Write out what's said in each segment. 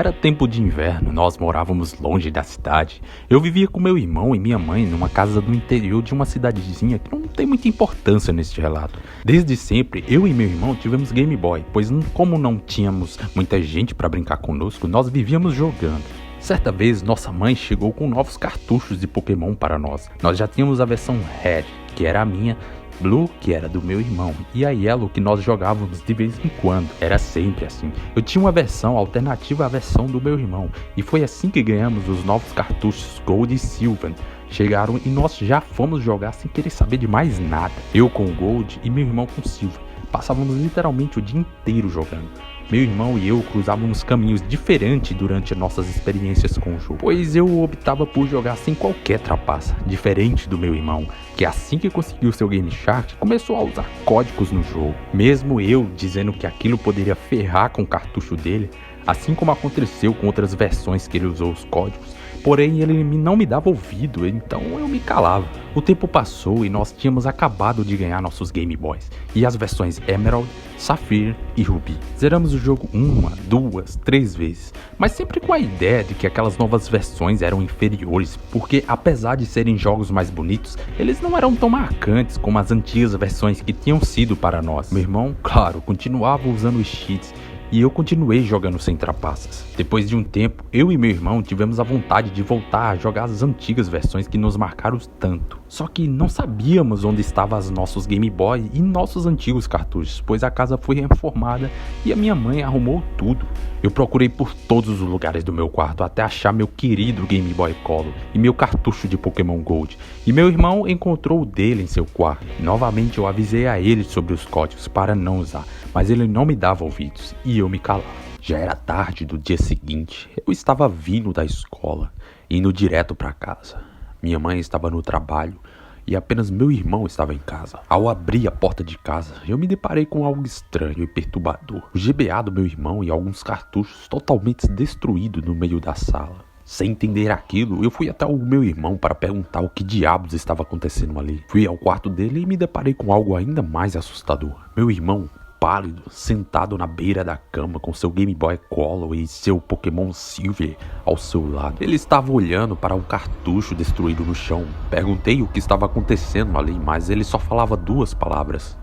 Era tempo de inverno, nós morávamos longe da cidade. Eu vivia com meu irmão e minha mãe numa casa do interior de uma cidadezinha que não tem muita importância neste relato. Desde sempre, eu e meu irmão tivemos Game Boy, pois como não tínhamos muita gente para brincar conosco, nós vivíamos jogando. Certa vez, nossa mãe chegou com novos cartuchos de Pokémon para nós. Nós já tínhamos a versão Red, que era a minha, Blue, que era do meu irmão, e a Yellow, que nós jogávamos de vez em quando. Era sempre assim. Eu tinha uma versão alternativa à versão do meu irmão, e foi assim que ganhamos os novos cartuchos Gold e Silver. Chegaram e nós já fomos jogar sem querer saber de mais nada. Eu com o Gold e meu irmão com o Silver. Passávamos literalmente o dia inteiro jogando. Meu irmão e eu cruzávamos caminhos diferentes durante nossas experiências com o jogo, pois eu optava por jogar sem qualquer trapaça, diferente do meu irmão, que assim que conseguiu seu Game Shark, começou a usar códigos no jogo. Mesmo eu dizendo que aquilo poderia ferrar com o cartucho dele, assim como aconteceu com outras versões que ele usou os códigos, porém ele não me dava ouvido, então eu me calava. O tempo passou e nós tínhamos acabado de ganhar nossos Game Boys, e as versões Emerald, Sapphire e Ruby. Zeramos o jogo 1, 2, 3 vezes, mas sempre com a ideia de que aquelas novas versões eram inferiores, porque apesar de serem jogos mais bonitos, eles não eram tão marcantes como as antigas versões que tinham sido para nós. Meu irmão, claro, continuava usando os cheats, e eu continuei jogando sem trapaças. Depois de um tempo, eu e meu irmão tivemos a vontade de voltar a jogar as antigas versões que nos marcaram tanto. Só que não sabíamos onde estavam os nossos Game Boy e nossos antigos cartuchos, pois a casa foi reformada e a minha mãe arrumou tudo. Eu procurei por todos os lugares do meu quarto até achar meu querido Game Boy Color e meu cartucho de Pokémon Gold. E meu irmão encontrou o dele em seu quarto. Novamente eu avisei a ele sobre os códigos para não usar, mas ele não me dava ouvidos e eu me calava. Já era tarde do dia seguinte, eu estava vindo da escola, indo direto para casa. Minha mãe estava no trabalho e apenas meu irmão estava em casa. Ao abrir a porta de casa, eu me deparei com algo estranho e perturbador. O GBA do meu irmão e alguns cartuchos totalmente destruídos no meio da sala. Sem entender aquilo, eu fui até o meu irmão para perguntar o que diabos estava acontecendo ali. Fui ao quarto dele e me deparei com algo ainda mais assustador. Meu irmão, pálido, sentado na beira da cama com seu Game Boy Color e seu Pokémon Silver ao seu lado. Ele estava olhando para um cartucho destruído no chão. Perguntei o que estava acontecendo ali, mas ele só falava duas palavras: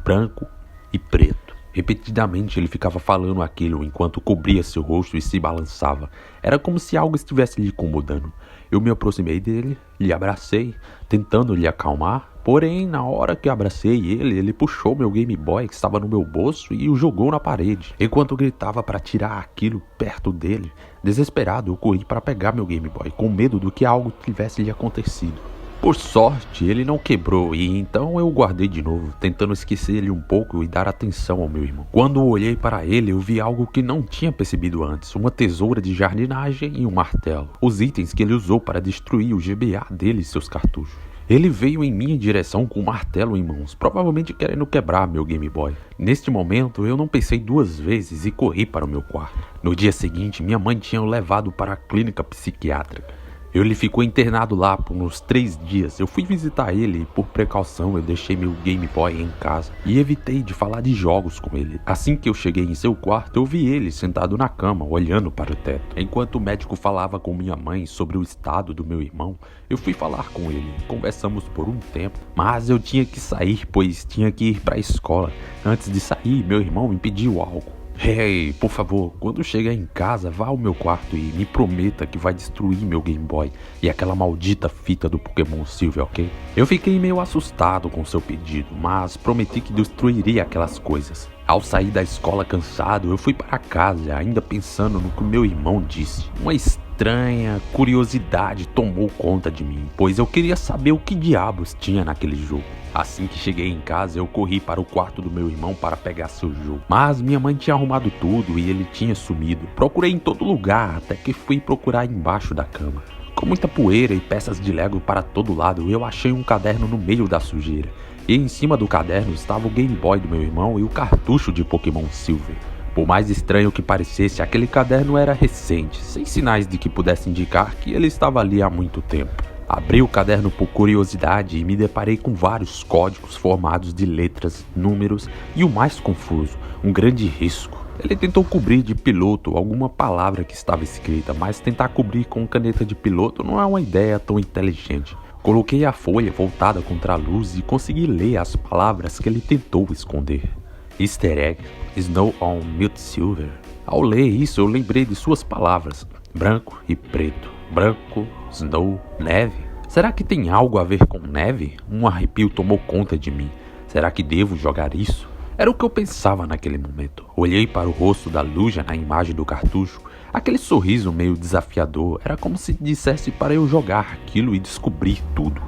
branco e preto. Repetidamente ele ficava falando aquilo enquanto cobria seu rosto e se balançava. Era como se algo estivesse lhe incomodando. Eu me aproximei dele, lhe abracei, tentando lhe acalmar. Porém, na hora que abracei ele puxou meu Game Boy que estava no meu bolso e o jogou na parede. Enquanto gritava para tirar aquilo perto dele, desesperado eu corri para pegar meu Game Boy, com medo do que algo tivesse lhe acontecido. Por sorte, ele não quebrou e então eu o guardei de novo, tentando esquecer ele um pouco e dar atenção ao meu irmão. Quando olhei para ele, eu vi algo que não tinha percebido antes: uma tesoura de jardinagem e um martelo. Os itens que ele usou para destruir o GBA dele e seus cartuchos. Ele veio em minha direção com um martelo em mãos, provavelmente querendo quebrar meu Game Boy. Neste momento, eu não pensei duas vezes e corri para o meu quarto. No dia seguinte, minha mãe tinha o levado para a clínica psiquiátrica. Ele ficou internado lá por uns 3 dias. Eu fui visitar ele e, por precaução, eu deixei meu Game Boy em casa e evitei de falar de jogos com ele. Assim que eu cheguei em seu quarto, eu vi ele sentado na cama, olhando para o teto. Enquanto o médico falava com minha mãe sobre o estado do meu irmão, eu fui falar com ele. Conversamos por um tempo, mas eu tinha que sair, pois tinha que ir para a escola. Antes de sair, meu irmão me pediu algo. Hey, por favor, quando chegar em casa, vá ao meu quarto e me prometa que vai destruir meu Game Boy e aquela maldita fita do Pokémon Silver, ok? Eu fiquei meio assustado com seu pedido, mas prometi que destruiria aquelas coisas. Ao sair da escola cansado, eu fui para casa, ainda pensando no que meu irmão disse. Uma estranha curiosidade tomou conta de mim, pois eu queria saber o que diabos tinha naquele jogo. Assim que cheguei em casa, eu corri para o quarto do meu irmão para pegar seu jogo. Mas minha mãe tinha arrumado tudo e ele tinha sumido. Procurei em todo lugar, até que fui procurar embaixo da cama. Com muita poeira e peças de Lego para todo lado, eu achei um caderno no meio da sujeira. E em cima do caderno estava o Game Boy do meu irmão e o cartucho de Pokémon Silver. Por mais estranho que parecesse, aquele caderno era recente, sem sinais de que pudesse indicar que ele estava ali há muito tempo. Abri o caderno por curiosidade e me deparei com vários códigos formados de letras, números e o mais confuso, um grande risco. Ele tentou cobrir de piloto alguma palavra que estava escrita, mas tentar cobrir com caneta de piloto não é uma ideia tão inteligente. Coloquei a folha voltada contra a luz e consegui ler as palavras que ele tentou esconder. Easter egg, snow on mute silver. Ao ler isso, eu lembrei de suas palavras, branco e preto. Branco, snow, neve. Será que tem algo a ver com neve? Um arrepio tomou conta de mim. Será que devo jogar isso? Era o que eu pensava naquele momento. Olhei para o rosto da Luja na imagem do cartucho. Aquele sorriso meio desafiador. Era como se dissesse para eu jogar aquilo e descobrir tudo.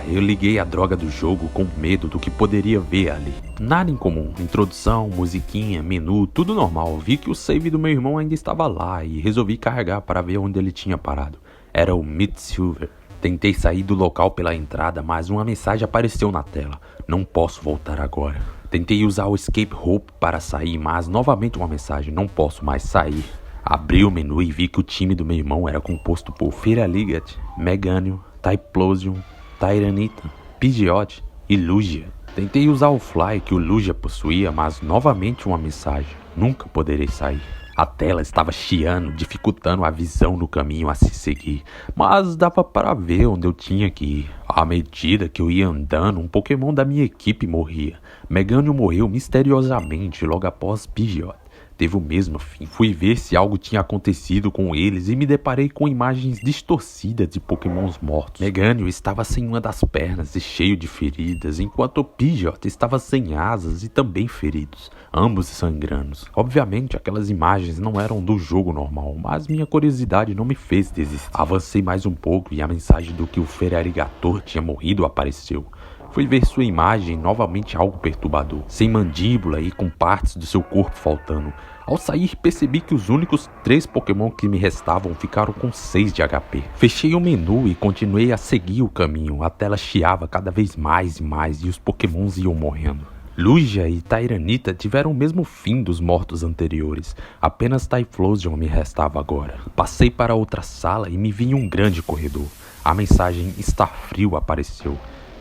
Eu liguei a droga do jogo com medo do que poderia ver ali. Nada em comum. Introdução, musiquinha, menu, tudo normal. Vi que o save do meu irmão ainda estava lá e resolvi carregar para ver onde ele tinha parado. Era o Mid Silver. Tentei sair do local pela entrada, mas uma mensagem apareceu na tela. Não posso voltar agora. Tentei usar o Escape Rope para sair, mas novamente uma mensagem. Não posso mais sair. Abri o menu e vi que o time do meu irmão era composto por Feraligatr, Meganium, Typhlosion, Tyranitar, Pidgeot e Lugia. Tentei usar o Fly que o Lugia possuía, mas novamente uma mensagem. Nunca poderei sair. A tela estava chiando, dificultando a visão no caminho a se seguir, mas dava para ver onde eu tinha que ir. À medida que eu ia andando, um Pokémon da minha equipe morria. Meganium morreu misteriosamente logo após Pidgeot. Teve o mesmo fim. Fui ver se algo tinha acontecido com eles e me deparei com imagens distorcidas de Pokémons mortos. Meganium estava sem uma das pernas e cheio de feridas, enquanto Pidgeot estava sem asas e também feridos, ambos sangrando. Obviamente aquelas imagens não eram do jogo normal, mas minha curiosidade não me fez desistir. Avancei mais um pouco e a mensagem do que o Feraligatr tinha morrido apareceu. Fui ver sua imagem, novamente algo perturbador, sem mandíbula e com partes do seu corpo faltando. Ao sair, percebi que os únicos 3 Pokémon que me restavam ficaram com 6 de HP. Fechei o menu e continuei a seguir o caminho. A tela chiava cada vez mais e mais e os Pokémons iam morrendo. Lugia e Tyranitar tiveram o mesmo fim dos mortos anteriores. Apenas Typhlosion me restava agora. Passei para outra sala e me vi em um grande corredor. A mensagem "Está frio" apareceu.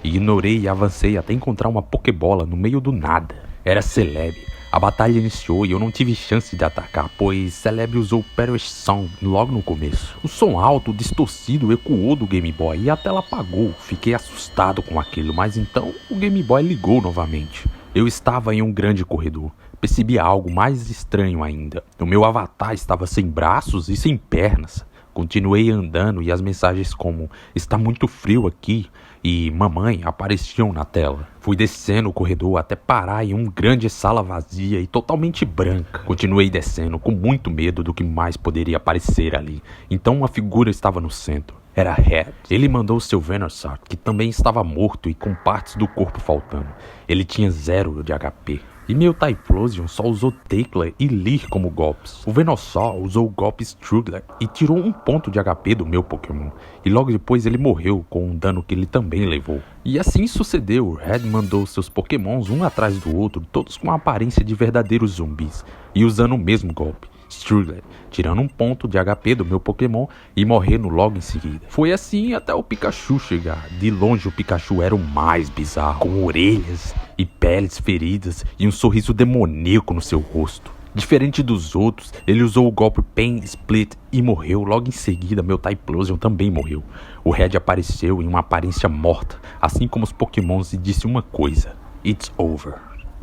Ignorei e avancei até encontrar uma Pokébola no meio do nada. Era Celebi. A batalha iniciou e eu não tive chance de atacar, pois Celebi usou Perish Sound logo no começo. O som alto, distorcido, ecoou do Game Boy e a tela apagou. Fiquei assustado com aquilo, mas então o Game Boy ligou novamente. Eu estava em um grande corredor. Percebi algo mais estranho ainda. O meu avatar estava sem braços e sem pernas. Continuei andando e as mensagens como "está muito frio aqui" e "mamãe" apareciam na tela. Fui descendo o corredor até parar em uma grande sala vazia e totalmente branca. Continuei descendo com muito medo do que mais poderia aparecer ali. Então uma figura estava no centro. Era Red. Ele mandou seu Venusaur, que também estava morto e com partes do corpo faltando. Ele tinha 0 de HP. E meu Typhlosion só usou Tecla e Leer como golpes. O Venusaur usou o golpe Struggler e tirou 1 ponto de HP do meu Pokémon. E logo depois ele morreu com um dano que ele também levou. E assim sucedeu. O Red mandou seus Pokémons um atrás do outro, todos com a aparência de verdadeiros zumbis. E usando o mesmo golpe, Struggler, tirando 1 ponto de HP do meu Pokémon e morrendo logo em seguida. Foi assim até o Pikachu chegar. De longe o Pikachu era o mais bizarro, com orelhas e peles feridas e um sorriso demoníaco no seu rosto. Diferente dos outros, ele usou o golpe Pain Split e morreu. Logo em seguida, meu Typhlosion também morreu. O Red apareceu em uma aparência morta, assim como os Pokémons, e disse uma coisa: "It's over."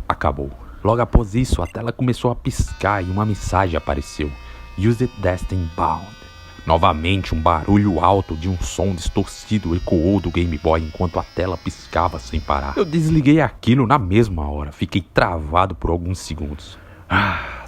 Acabou. Logo após isso, a tela começou a piscar e uma mensagem apareceu: "Use it Destiny Bound." Novamente, um barulho alto de um som distorcido ecoou do Game Boy enquanto a tela piscava sem parar. Eu desliguei aquilo na mesma hora, fiquei travado por alguns segundos.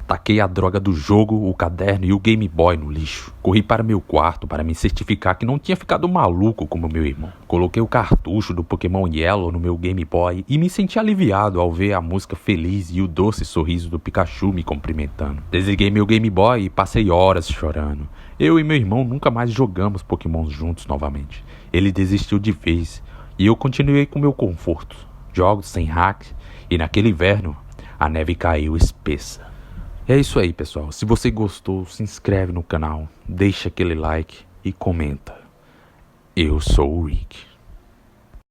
Taquei a droga do jogo, o caderno e o Game Boy no lixo. Corri para meu quarto para me certificar que não tinha ficado maluco como meu irmão. Coloquei o cartucho do Pokémon Yellow no meu Game Boy e me senti aliviado ao ver a música feliz e o doce sorriso do Pikachu me cumprimentando. Desliguei meu Game Boy e passei horas chorando. Eu e meu irmão nunca mais jogamos Pokémon juntos novamente. Ele desistiu de vez e eu continuei com meu conforto. Jogos sem hack e naquele inverno a neve caiu espessa. É isso aí, pessoal. Se você gostou, se inscreve no canal, deixa aquele like e comenta. Eu sou o Rick.